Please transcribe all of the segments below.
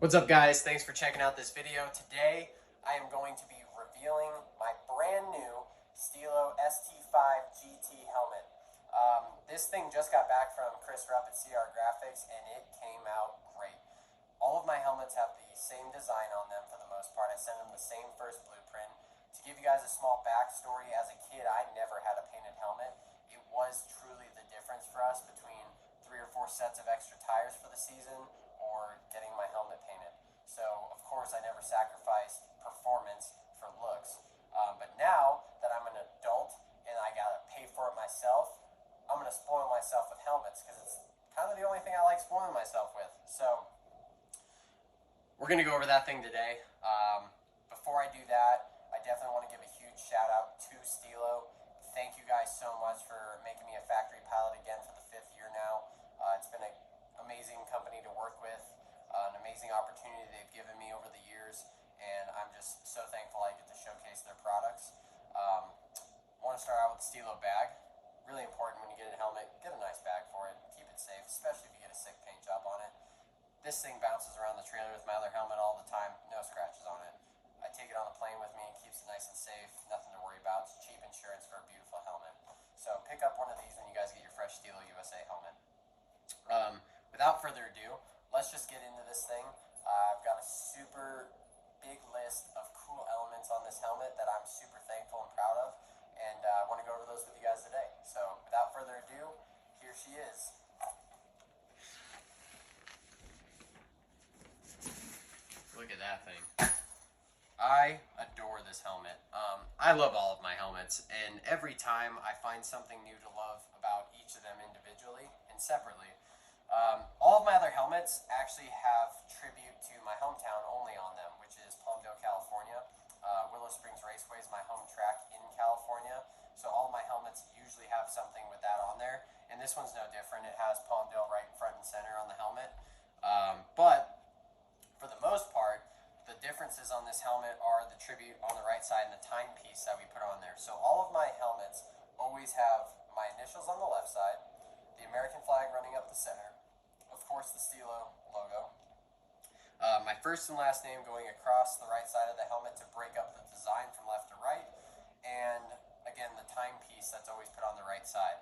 What's up, guys? Thanks for checking out this video. Today I am going to be revealing my brand new Stilo ST5 GT helmet. This thing just got back from Chris Rupp at CR Graphics and it came out great. All of my helmets have the same design on them for the most part. I sent them the same first blueprint. To give you guys a small backstory, as a kid I never had a painted helmet. It was truly the difference for us between 3 or 4 sets of extra tires for the season or getting my helmet painted. So, of course, I never sacrificed performance for looks. But now that I'm an adult and I gotta pay for it myself, I'm gonna spoil myself with helmets because it's kind of the only thing I like spoiling myself with. So, we're gonna go over that thing today. Before I do that, I definitely want to give a huge shout out to Stilo. Thank you guys so much for making me a factory pilot again for the 5th year now. It's been an amazing company to work with, an amazing opportunity they've given me over the years, and I'm just so thankful I get to showcase their products. I want to start out with the Stilo bag. Really important when you get a helmet, get a nice bag for it, keep it safe, especially if you get a sick paint job on it. This thing bounces around the trailer with my other helmet all the time, no scratches on it. I take it on the plane with me, keeps it nice and safe, nothing to worry about. It's cheap insurance for a beautiful helmet. So pick up one of these when you guys get your fresh Stilo USA helmet. Without further ado, let's just get into this thing. I've got a super big list of cool elements on this helmet that I'm super thankful and proud of, and I want to go over those with you guys today. So without further ado, here she is. Look at that thing. I adore this helmet. I love all of my helmets, and every time I find something new to love about each of them individually and separately. All of my other helmets actually have tribute to my hometown only on them, which is Palmdale, California. Willow Springs Raceway is my home track in California, so all of my helmets usually have something with that on there, and this one's no different. It has Palmdale right front and center on the helmet, but for the most part, the differences on this helmet are the tribute on the right side and the timepiece that we put on there. So all of my helmets always have my initials on the left side, the American flag running up the center, of course the Stilo logo, my first and last name going across the right side of the helmet to break up the design from left to right, and again the timepiece that's always put on the right side.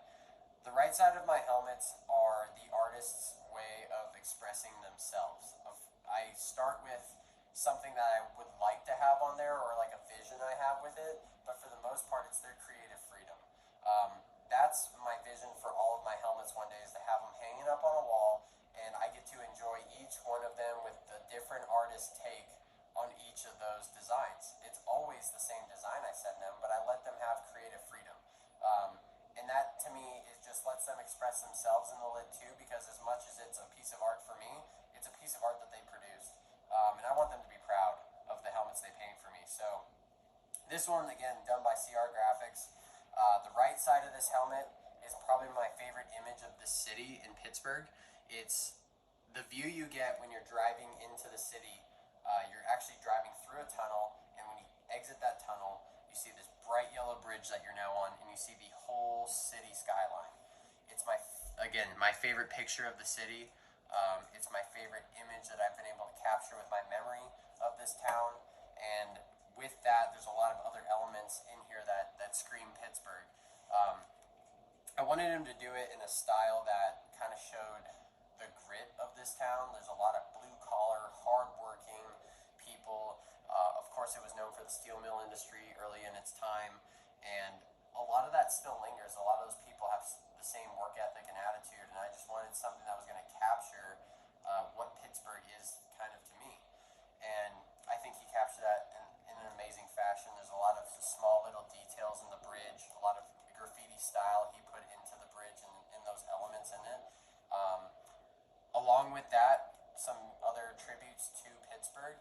The right side of my helmets are the artist's way of expressing themselves. I start with something that I would like to have on there, or like a vision I have with it, but for the most part it's their creative freedom. That's my vision for all of my helmets one day, is to have them hanging up on a wall, and I get to enjoy each one of them with the different artist take on each of those designs. It's always the same design I send them, but I let them have creative freedom. And that to me, it just lets them express themselves in the lid too, because as much as it's a piece of art for me, it's a piece of art that they produced. And I want them to be proud of the helmets they paint for me. So this one, again, done by CR Graphics. The right side of this helmet is probably my favorite image of the city in Pittsburgh. It's the view you get when you're driving into the city. You're actually driving through a tunnel, and when you exit that tunnel, you see this bright yellow bridge that you're now on, and you see the whole city skyline. It's my favorite picture of the city. It's my favorite image that I've been able to capture with my memory of this town, and with that, there's a lot of other elements in here that scream Pittsburgh. I wanted him to do it in a style that kind of showed the grit of this town. There's a lot of blue-collar, hard-working people. Of course, it was known for the steel mill industry early in its time, and a lot of that still lingers. A lot of those people have the same work ethic and attitude, and I just wanted something that was going to capture what Pittsburgh is kind of to me. And I think he captured that in an amazing fashion. There's a lot of small little details in the bridge, a lot of graffiti style he put into the bridge and those elements in it. Along with that, some other tributes to Pittsburgh.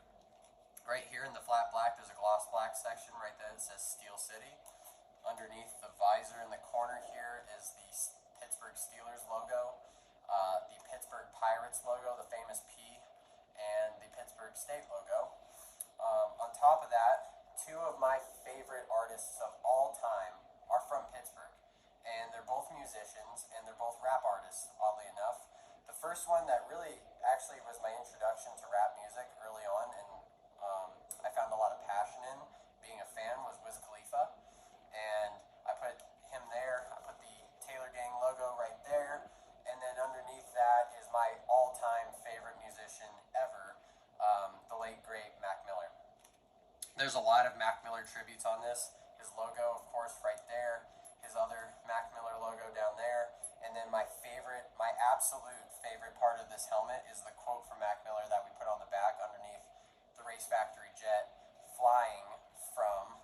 Right here in the flat black, there's a gloss black section right there that says Steel City. Underneath the visor in the corner here is the Pittsburgh Steelers logo, the Pittsburgh Pirates logo, the famous P, and the Pittsburgh State logo. On top of that, 2 of my favorite artists of all time are from Pittsburgh, and they're both musicians, and they're both rap artists, oddly enough. The first one that really actually was my introduction to rap music There's a lot of Mac Miller tributes on this. His logo, of course, right there. His other Mac Miller logo down there. And then my absolute favorite part of this helmet is the quote from Mac Miller that we put on the back underneath the Race Factory jet, flying from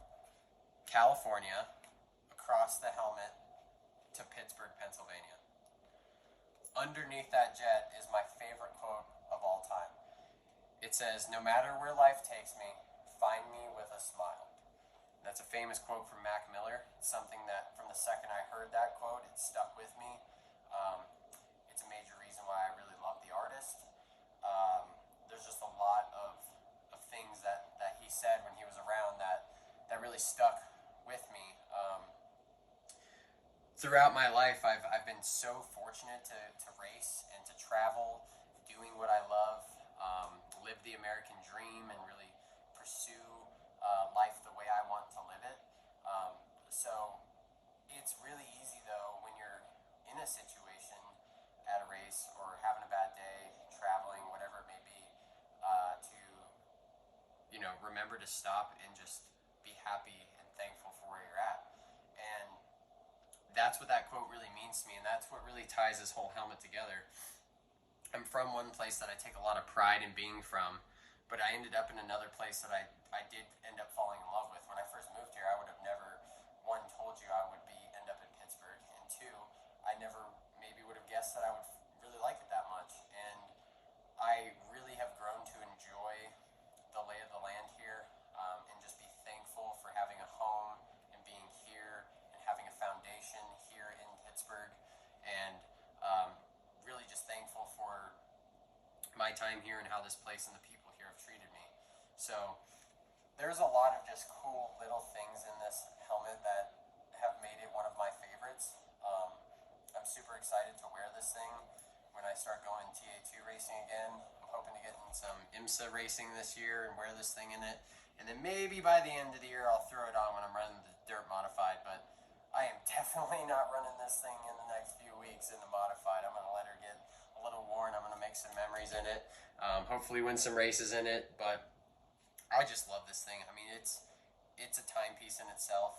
California across the helmet to Pittsburgh, Pennsylvania. Underneath that jet is my favorite quote of all time. It says, "No matter where life takes me, find me with a smile." That's a famous quote from Mac Miller. It's something that from the second I heard that quote, it stuck with me. It's a major reason why I really love the artist. There's just a lot of things that he said when he was around that really stuck with me. Throughout my life, I've been so fortunate to race and to travel, doing what I love, live the American dream, and really pursue life the way I want to live it. So it's really easy, though, when you're in a situation at a race or having a bad day, traveling, whatever it may be, to remember to stop and just be happy and thankful for where you're at. And that's what that quote really means to me, and that's what really ties this whole helmet together. I'm from one place that I take a lot of pride in being from, but I ended up in another place that I did end up falling in love with. When I first moved here, I would have never, one, told you I would end up in Pittsburgh, and two, I never maybe would have guessed that I would really like it that much. And I really have grown to enjoy the lay of the land here, and just be thankful for having a home and being here and having a foundation here in Pittsburgh, and really just thankful for my time here and how this place and the people here have treated me. So there's a lot of just cool little things in this helmet that have made it one of my favorites. I'm super excited to wear this thing when I start going TA2 racing again. I'm hoping to get in some IMSA racing this year and wear this thing in it. And then maybe by the end of the year I'll throw it on when I'm running the dirt modified. But I am definitely not running this thing in the next few weeks in the modified. I'm going to let her get a little worn. I'm going to make some memories in it. Hopefully win some races in it. But I just love this thing. I mean, it's a timepiece in itself.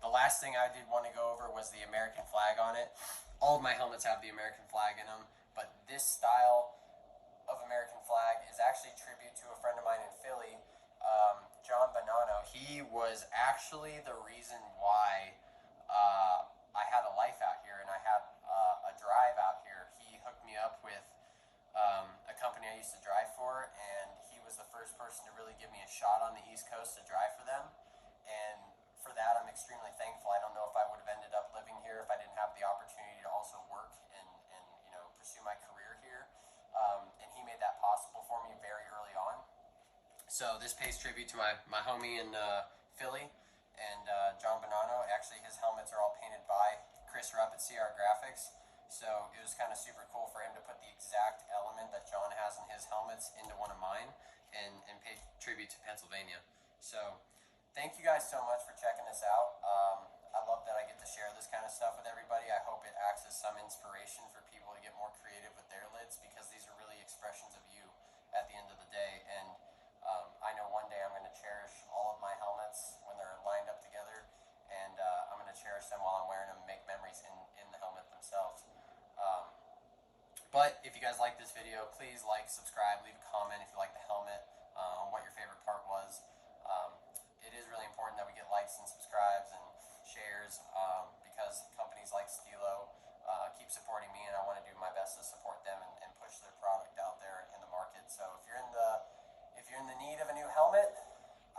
The last thing I did want to go over was the American flag on it. All of my helmets have the American flag in them, but this style of American flag is actually a tribute to a friend of mine in Philly, John Bonanno. He was actually the reason why I had a life out here and I had a drive out here. He hooked me up with a company I used to drive for, and he was the first person to really give me a shot on the East Coast to drive for them. And for that, I'm extremely thankful. I don't know if I would have ended up living here if I didn't have the opportunity to also work and pursue my career here. And he made that possible for me very early on. So this pays tribute to my homie in Philly, and John Bonanno. Actually, his helmets are all painted by Chris Rupp at CR Graphics. So it was kind of super cool for him to put the exact element that John has in his helmets into one of mine and pay tribute to Pennsylvania. So thank you guys so much for checking this out. I love that I get to share this kind of stuff with everybody. I hope it acts as some inspiration for people to get more creative with their lids, because these are really expressions of you at the end of the day. And I know one day I'm going to cherish all of my helmets when they're lined up together, and I'm going to cherish them while I'm wearing them and make memories in the helmet themselves. But if you guys like this video, please like, subscribe, leave a comment if you like the helmet, on what your favorite part was. It is really important that we get likes and subscribes and shares, because companies like Stilo keep supporting me, and I want to do my best to support them and push their product out there in the market. So if you're in the need of a new helmet,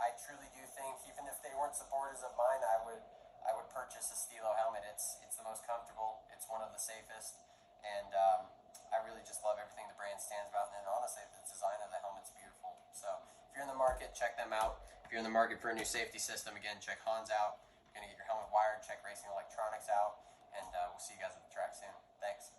I truly do think, even if they weren't supporters of mine, I would purchase a Stilo helmet. It's the most comfortable, it's one of the safest, and I really just love everything the brand stands about. And then honestly, the design of the helmet's beautiful. So if you're in the market, check them out. If you're in the market for a new safety system, again, check Hans out. If you're going to get your helmet wired, check Racing Electronics out. And we'll see you guys at the track soon. Thanks.